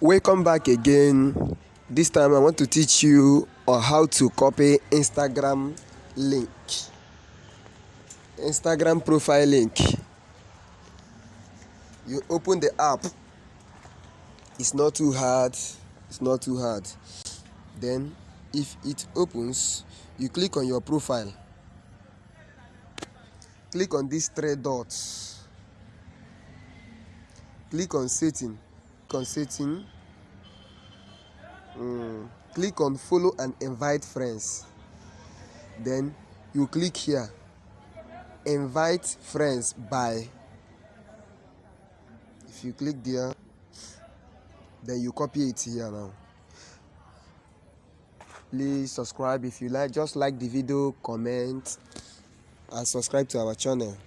Welcome back again. This time I want to teach you on how to copy Instagram link, Instagram profile link. You open the app. It's not too hard. Then if it opens, you click on your profile. Click on these three dots. Click on setting. Click on follow and invite friends. Then you click here, invite friends by. If you click there, then you copy it here now. Please subscribe if you like. Just like the video, comment and subscribe to our channel.